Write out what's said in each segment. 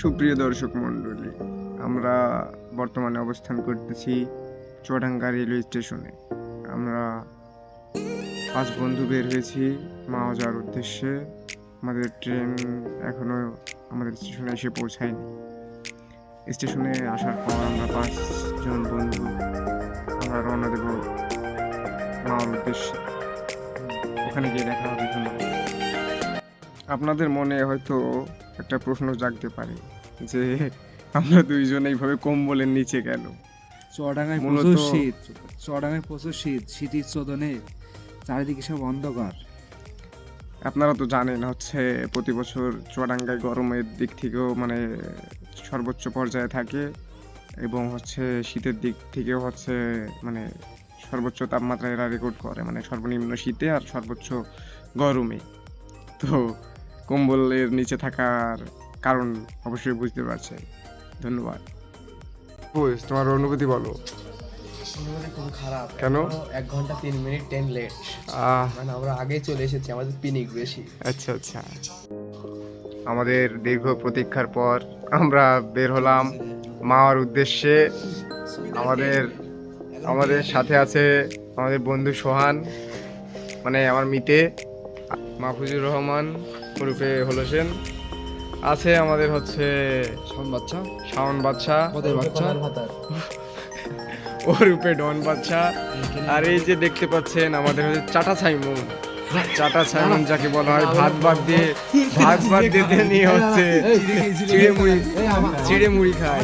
সুপ্রিয় দর্শক মণ্ডলী, আমরা বর্তমানে অবস্থান করতেছি চুয়াডাঙ্গা রেলওয়ে স্টেশনে। আমরা 5 বন্ধু বের হয়েছি মাওয়া যাওয়ার উদ্দেশ্যে। আমাদের ট্রেন এখনও আমাদের স্টেশনে এসে পৌঁছায়নি। স্টেশনে আসার পর আমরা 5 জন বন্ধু আমরা রওনা দেব মাওয়ার উদ্দেশ্যে। ওখানে গিয়ে দেখা হবে। আপনাদের মনে হয়তো একটা প্রশ্ন জাগতে পারে যে আমরা দুইজন এইভাবে কম্বলের নিচে কেন? চুয়াডাঙ্গায় মূলত প্রচুর শীত, চুয়াডাঙ্গায় প্রচুর শীতের চোদনে চারিদিকে সব অন্ধকার। আপনারা তো জানেন প্রতি বছর চুয়াডাঙ্গায় গরমের দিক থেকেও সর্বোচ্চ পর্যায়ে থাকে এবং শীতের দিক থেকেও সর্বোচ্চ তাপমাত্রা এরা রেকর্ড করে, সর্বনিম্ন শীতে আর সর্বোচ্চ গরমে। তো কম্বলের নিচে থাকার কারণ অবশ্যই বুঝতে পারছেন। ধন্যবাদ। তোমার অনুভূতি বলো। খুব খারাপ। কেন? 1 ঘন্টা 3 মিনিট ট্রেন লেট। আমরা আগে চলে এসেছি, আমাদের পিনিক বেশি। আচ্ছা, আমাদের দীর্ঘ প্রতীক্ষার পর আমরা বের হলাম মাওয়ার উদ্দেশ্যে। আমাদের সাথে আছে আমাদের বন্ধু সোহান, আমার মিতে, মাহফুজুর রহমান ওরূপে হোসেন, আছে আমাদের শাওন বাচ্চা ওরূপে ডন বাচ্চা, আর এই যে দেখতে পাচ্ছেন আমাদের চাটা সাইমন যাকে বলা হয় ভাত বাদ দিয়ে নিয়ে চিড়ে মুড়ি খায়।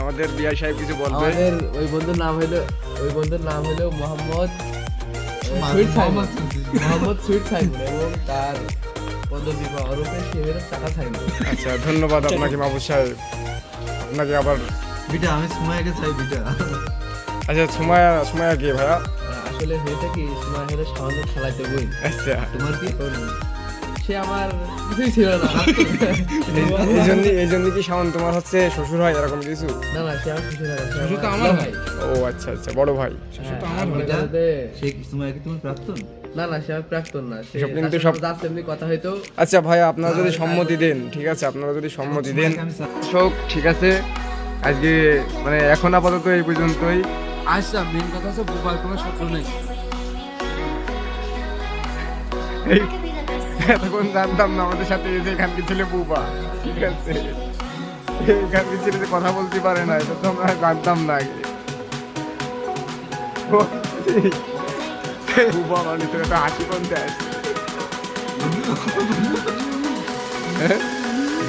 আমাদের বিয়া সাহেব কিছু বলবে। আমাদের ওই বন্ধুর নাম হলো মোহাম্মদ সুইট সাইমন এবং তার পদবী বা ওরূপে সে হলো চাটা সাইমন। আচ্ছা, ধন্যবাদ আপনাকে মাহবুব সাহেব। আপনাকে আবার বিটা আমি সুমাইয়াকে চাই বিটা। আচ্ছা, সুমাইয়া কে ভাইয়া? আসলে হয়েছে কি, সময় হলো সামান্য খেলাতে বই। আচ্ছা, তোমার কি সে আমার কিছুই ছিল না। এই জন্য কি শাওন তোমার শ্বশুর হয় এরকম কিছু? না সে আমার শ্বশুর হয়। শ্বশুর তো আমার ভাই। ও আচ্ছা, বড় ভাই। শ্বশুর তো আমার ভাই। সে কি সুমাইয়া কি তুমি প্রাক্তন? না সে আমার প্রাক্তন না। সে কিন্তু সব জাস্ট এমনি কথা হইতো। আচ্ছা ভাইয়া, আপনারা যদি সম্মতি দেন, ঠিক আছে, ঠিক আছে। আজকে এখন আপাতত এই পর্যন্তই। আচ্ছা, মেন কথা হচ্ছে বুবার কোনো শত্রু নেই। এতক্ষণ জানতাম না আমাদের সাথে এখানকার ছেলে বুবা, ঠিক আছে, এখানকার ছেলে যে কথা বলতে পারে না, এটা তো আমরা জানতাম না আগে। বুবা মানে তো একটা হাসি কমতে আসছে।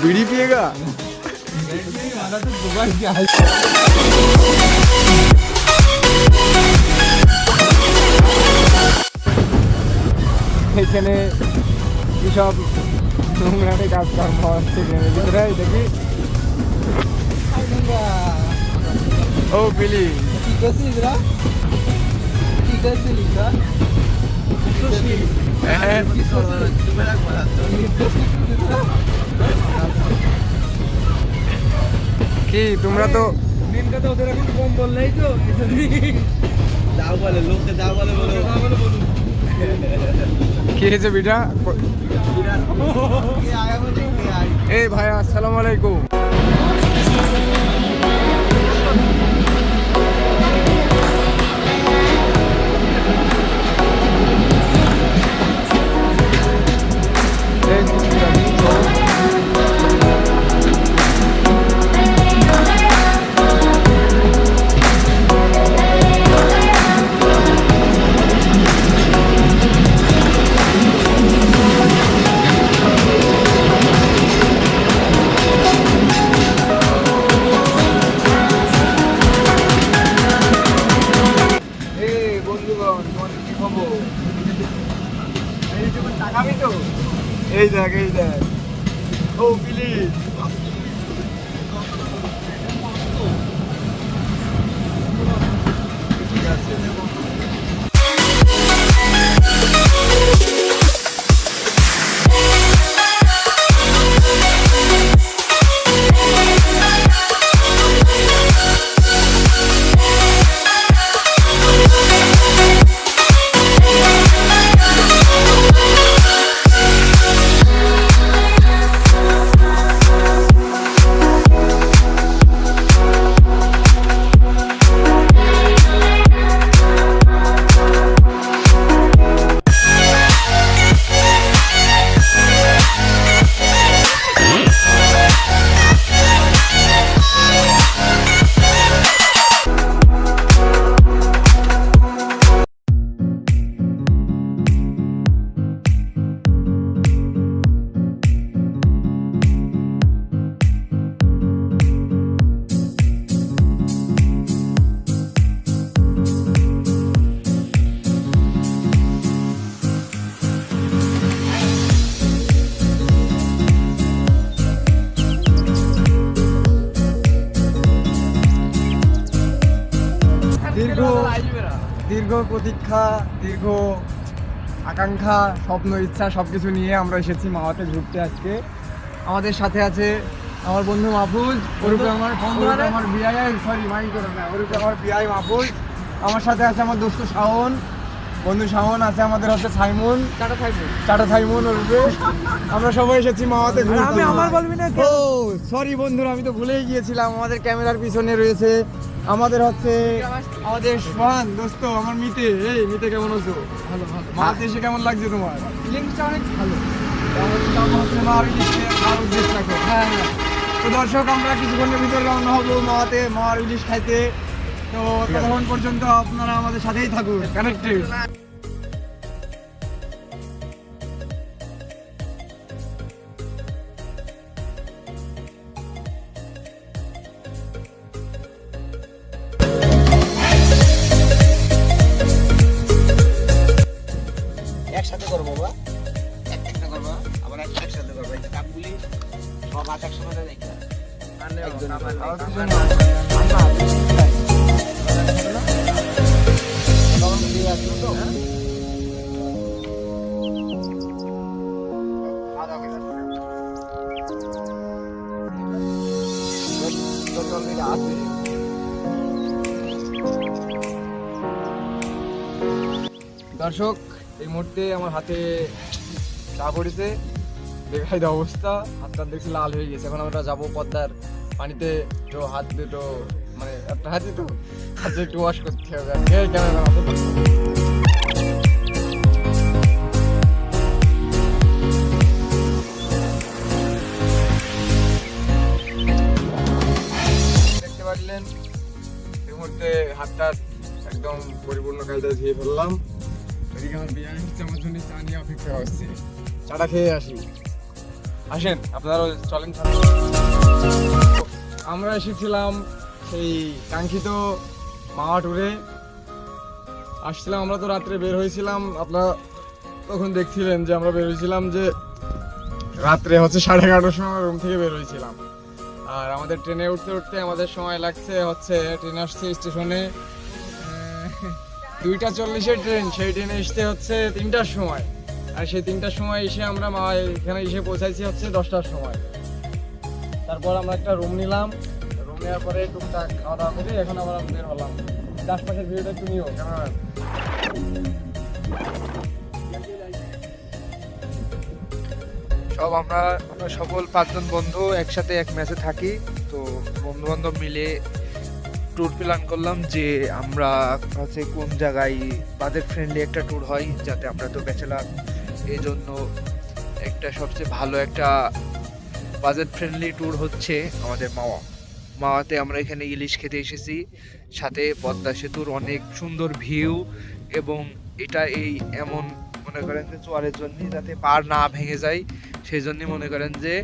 বিড়ি পিয়েগা। এখানে কিসব নোংরামে কাজকর্ম হচ্ছে ট্রেনের ভিতরে, দেখি। ও বিলি, কি তোমরা তো মেন কথা ওদের এখন কম্বল নেই তো, যাও বলে লোককে যাও বলে বলো। কি হয়েছে বিটা? এই ভাইয়া, আসসালামু আলাইকুম। এই দেখ ও প্লিজ। ঠিক আছে। দীর্ঘ প্রতীক্ষা, দীর্ঘ আকাঙ্ক্ষা, স্বপ্ন, ইচ্ছা সব কিছু নিয়ে আমরা এসেছি মাওয়াতে ঘুরতে আজকে। আমাদের সাথে আছে আমার বন্ধু মাহফুজ, ওরূপে আমার বিআই, সরি মাইন্ড করে না, ওরূপে আমার বিআই মাহফুজ। আমার সাথে আছে আমার দোস্ত শাওন, বন্ধু শাওন আছে, আমাদের হচ্ছে সাইমন, টাটা সাইমন ওরূপে। আমরা সবাই এসেছি মাওয়াতে ঘুরতে। আমি আমার বলবি না ও সরি বন্ধুরা, আমি তো ভুলেই গিয়েছিলাম। আমাদের ক্যামেরার পিছনে রয়েছে আমাদের হচ্ছে আমাদের সোহান দোস্ত, আমার মিতে। এই মিতে কেমন আছো? ভালো ভালো মাওয়াতে এসে কেমন লাগছে তোমার? লিঙ্কটা অনেক ভালো। হ্যাঁ, তো দর্শক আমরা কিছুক্ষণের ভিতরে রওনা হবো মাওয়াতে, মাওয়ার ইলিশ খাইতে। তো ততক্ষণ পর্যন্ত আপনারা আমাদের সাথেই থাকুন, কানেক্টেড। একসাথে করবো বাবা, একটা করবো, আবার একসাথে করবো। এই কাপগুলি সব হাত একসাথে দেখতে দর্শক এই মুহূর্তে আমার হাতে চা পড়েছে, দেখাই দেওয়া অবস্থা, হাতটা দেখছি লাল হয়ে গেছে। এখন আমরা যাবো পদ্মার পানিতে, তো হাত দুটো মানে একটা হাতই তো হাতে একটু ওয়াশ করতে হবে। দেখতে পারলেন এই মুহূর্তে হাতটা একদম পরিপূর্ণ কায়দায় ধুয়ে ফেললাম। এদিকে আমার বিয়ে হচ্ছে, আমার জন্য চা নিয়ে অপেক্ষা করছি। চাটা খেয়ে আসি, আসেন আপনারাও চলেন। আমরা এসেছিলাম সেই কাঙ্ক্ষিত মাওয়া ট্যুরে আসছিলাম। আমরা তো রাত্রে বের হয়েছিলাম, আপনারা তখন দেখছিলেন যে আমরা বের হয়েছিলাম যে রাত্রে হচ্ছে 11:30টার সময় রুম থেকে বের হয়েছিলাম। আর আমাদের ট্রেনে উঠতে উঠতে আমাদের সময় লাগছে হচ্ছে, ট্রেন আসছে স্টেশনে 2:40-এর ট্রেন, সেই ট্রেনে আসতে হচ্ছে 3টার সময়। আর সেই 3টার সময় এসে আমরা এখানে এসে পৌঁছাইছি হচ্ছে 10টার সময়। তারপর আমরা একটা রুম নিলাম, রুম নেওয়ার পরে টুকটাক খাওয়া দাওয়া করে এখন আবার বের হলাম। আশপাশের ভিডিওটা একটু নিও ক্যামেরা। সব আমরা সকল 5জন বন্ধু একসাথে এক ম্যাচে থাকি। তো বন্ধু বান্ধব মিলে ট্যুর প্ল্যান করলাম যে আমরা হচ্ছে কোন জায়গায় বাজেট ফ্রেন্ডলি একটা ট্যুর হয়, যাতে আমরা তো ব্যাচেলার, এই জন্য একটা সবচেয়ে ভালো একটা বাজেট ফ্রেন্ডলি ট্যুর হচ্ছে আমাদের মাওয়াতে। আমরা এখানে ইলিশ খেতে এসেছি, সাথে পদ্মা সেতুর অনেক সুন্দর ভিউ, এবং এটা এমন মনে করেন যে চোয়ারের জন্য যাতে পাড় না ভেঙে যায়, সেই জন্যই মনে করেন যে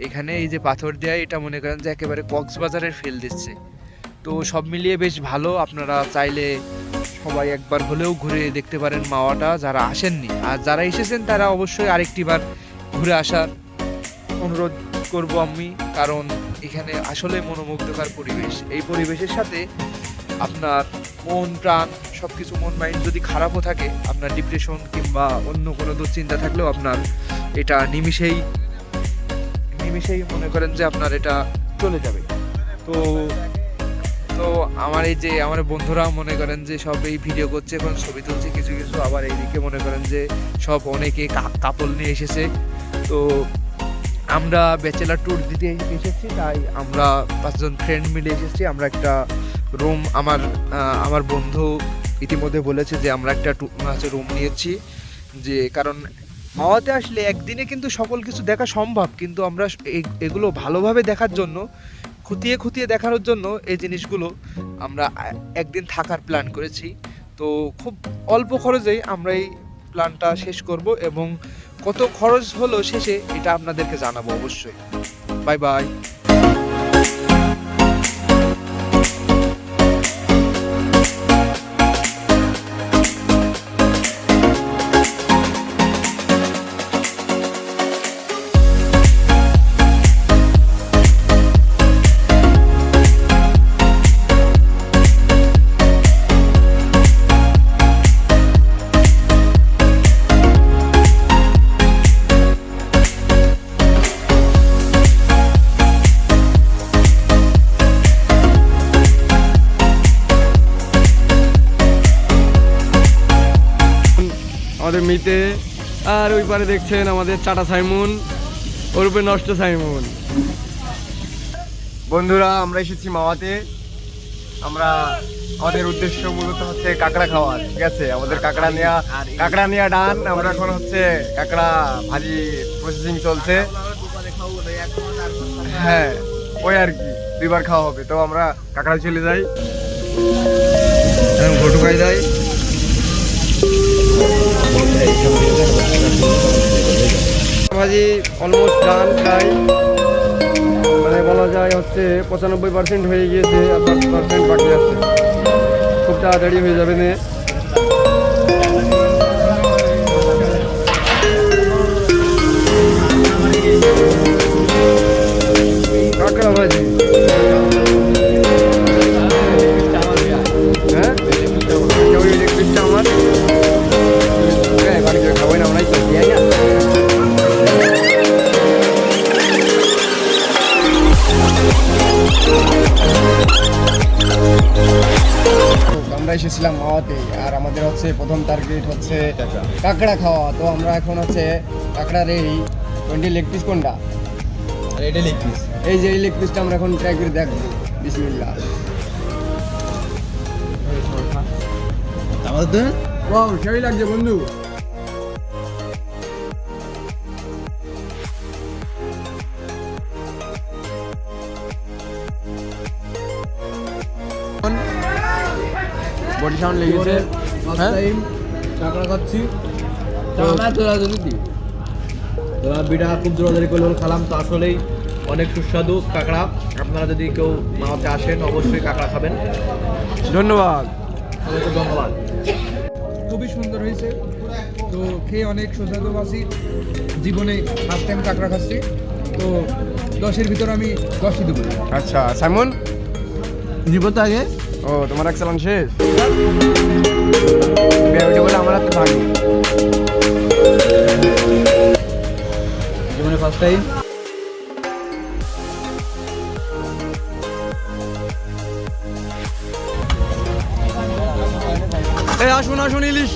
এখানে এই যে পাথর দেয়া, এটা মনে করেন যে একেবারে কক্সবাজারের ফিল দিচ্ছে। তো সব মিলিয়ে বেশ ভালো। আপনারা চাইলে সবাই একবার হলেও ঘুরে দেখতে পারেন মাওয়াটা, যারা আসেননি। আর যারা এসেছেন তারা অবশ্যই আরেকটিবার ঘুরে আসার অনুরোধ করব আমি, কারণ এখানে আসলে মনোমুগ্ধকর পরিবেশ। এই পরিবেশের সাথে আপনার মন প্রাণ সব কিছু, মন মাইন্ড যদি খারাপও থাকে, আপনার ডিপ্রেশন কিংবা অন্য কোনো দুশ্চিন্তা থাকলেও আপনার এটা নিমিষেই মনে করেন যে আপনার এটা চলে যাবে। তো আমার এই যে আমার বন্ধুরা মনে করেন যে সব এই ভিডিও করছে, এখন ছবি তুলছে কিছু কিছু, আবার এইদিকে মনে করেন যে সব অনেকে কাপল নিয়ে এসেছে। তো আমরা ব্যাচেলার ট্যুর দিতে এসেছি, তাই আমরা 5জন ফ্রেন্ড মিলে এসেছি। আমরা একটা রুম, আমার বন্ধু ইতিমধ্যে বলেছে যে আমরা একটা রুম নিয়েছি, যে কারণ মাওয়াতে আসলে একদিনে কিন্তু সকল কিছু দেখা সম্ভব, কিন্তু আমরা এগুলো ভালোভাবে দেখার জন্য, খুঁটিয়ে দেখার জন্য এই জিনিসগুলো আমরা একদিন থাকার প্ল্যান করেছি। তো খুব অল্প খরচেই আমরা এই প্ল্যানটা শেষ করব, এবং কত খরচ হলো শেষে এটা আপনাদেরকে জানাবো অবশ্যই। Bye bye. আমাদের মিতে। আর ওই পারে দেখছেন আমাদের চাটা সাইমুন, ওরূপে নষ্ট সাইমুন। বন্ধুরা আমরা এসেছি মাওয়াতে। আমরা আমাদের উদ্দেশ্য মূলত হচ্ছে কাঁকড়া খাওয়া, ঠিক আছে? আমাদের কাঁকড়া নেওয়া ডান। আমরা এখন হচ্ছে কাঁকড়া ভাজি প্রসেসিং চলছে। হ্যাঁ ওই আর কি, 2বার খাওয়া হবে। তো আমরা কাঁকড়া চলে যাই, ঘটু খাই যাই। ভাজি অলমোস্ট ডান প্রায়, মানে বলা যায় হচ্ছে 95% হয়ে গিয়েছে, আর 10% বাকি আছে। খুব তাড়াতাড়ি হয়ে যাবে না। কাঁকড়া ভাজি, হ্যাঁ ওই ইলেকট্রিকটা আমার বাড়ি করে খাবোই না, আমরাই তো দিয়ে না। আমরা এসেছিলাম মাওয়াতে, আর আমাদের হচ্ছে প্রথম টার্গেট হচ্ছে কাঁকড়া খাওয়া। তো আমরা এখন হচ্ছে কাঁকড়ার এই 20 লেগ পিস কোনটা, আর এটা লেগ পিস। এই যে এই লেগ পিসটা আমরা এখন ট্রাই করে দেখবো। বিসমিল্লাহ। আমাদের তো ওয়াও সেই লাগছে বন্ধু। বডি সাউন্ড লেগেছে। হ্যাঁ কাঁকড়া খাচ্ছি তো আমরা দৌড়াদৌড়ি বিটা খুব দৌড়াদৌড়ি করলে খেলাম, তো আসলেই অনেক সুস্বাদু কাঁকড়া। আপনারা যদি কেউ মাওয়াতে আসেন অবশ্যই কাঁকড়া খাবেন। ধন্যবাদ। সবাইকে ধন্যবাদ। খুবই সুন্দর হয়েছে, তো খেয়ে অনেক সুস্বাদু পাচ্ছি। জীবনে ফার্স্ট টাইম কাঁকড়া খাচ্ছি, তো 10-এর ভিতর আমি 10ই দেবো। আচ্ছা সাইমন, জীবত আগে ও তোমার এক্সেলেন্ট শেষ। ওইটা বলে আমার হাতে ভাগি। জীবনে ফার্স্ট টাইম। এই আসুন আসুন, ইলিশ।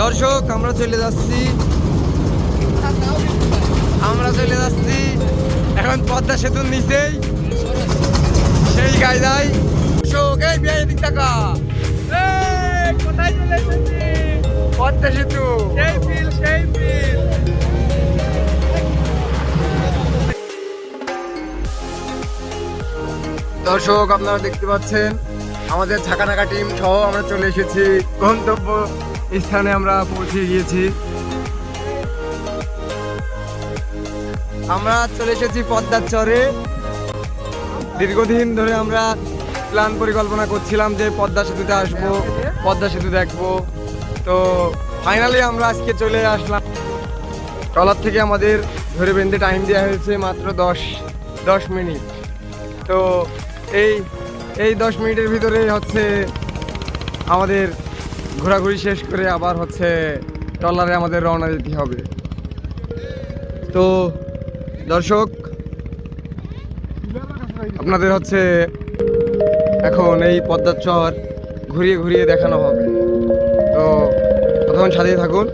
দর্শক আমরা চলে যাচ্ছি এখন পদ্মা সেতুর নিচেই সেই গাইদাই দর্শক এই বিয়ে দিক টাকা কোথায় চলে এসেছি পদ্মা সেতু সেই ফিল দর্শক আপনারা দেখতে পাচ্ছেন আমাদের ঝাঁকানাকা টিম সহ আমরা চলে এসেছি গন্তব্য স্থানে আমরা পৌঁছে গিয়েছি আমরা চলে এসেছি পদ্মার চরে দীর্ঘদিন ধরে আমরা প্ল্যান পরিকল্পনা করছিলাম যে পদ্মা সেতুতে আসবো পদ্মা সেতু দেখবো তো ফাইনালি আমরা আজকে চলে আসলাম ট্রলার থেকে আমাদের ধরে বেঁধে টাইম দেওয়া হয়েছে মাত্র 10 মিনিট তো এই 10 মিনিটের ভিতরে হচ্ছে আমাদের ঘোরাঘুরি শেষ করে আবার হচ্ছে ট্রলারে আমাদের রওনা দিতে হবে তো দর্শক আপনাদের হচ্ছে এখন এই পদ্মার চর ঘুরিয়ে ঘুরিয়ে দেখানো হবে তো ততক্ষণ সাথেই থাকুন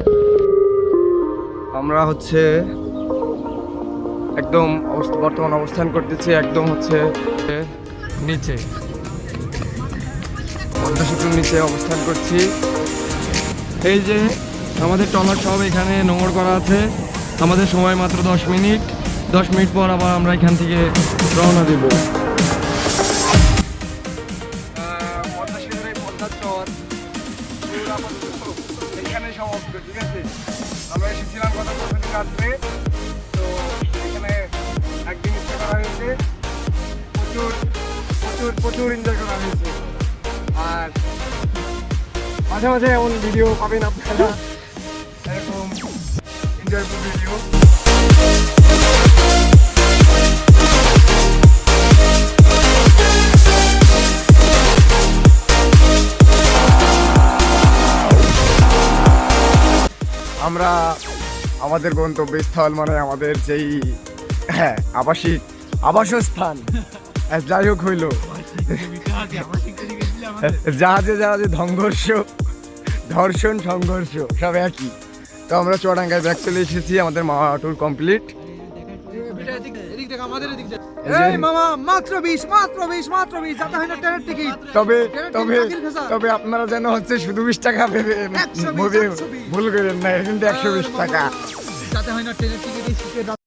আমরা হচ্ছে একদম বর্তমান অবস্থান করতেছি একদম হচ্ছে নিচে পদ্মা সেতুর নিচে অবস্থান করছি এই যে আমাদের ট্রলার সব এখানে নোংর করা আছে আমাদের সময় মাত্র 10 মিনিট পর আবার আমরা এখান থেকে রওনা দেব পদ্মা সেতুর এই পদ্মার চর এখানে সমাপ্ত ঠিক আছে আমরা এসেছিলাম গত বছর রাত্রে তো এখানে একদিন স্টে করা হয়েছে প্রচুর এনজয় করা হয়েছে আর মাঝে মাঝে এমন ভিডিও পাবেন আপনারা এরকম এনজয়ফুল ভিডিও আমরা আমাদের গন্তব্যস্থল মানে আমাদের যেই আবাসস্থান যাই হোক হইল জাহাজে ধর্ষণ সংঘর্ষ সব একই তো আমরা চুয়াডাঙ্গায় ব্যাক চলে এসেছি আমাদের মামা ট্যুর কমপ্লিট তবে আপনারা যেন হচ্ছে শুধু 20 টাকা ভুল করেন না কিন্তু 120 টাকা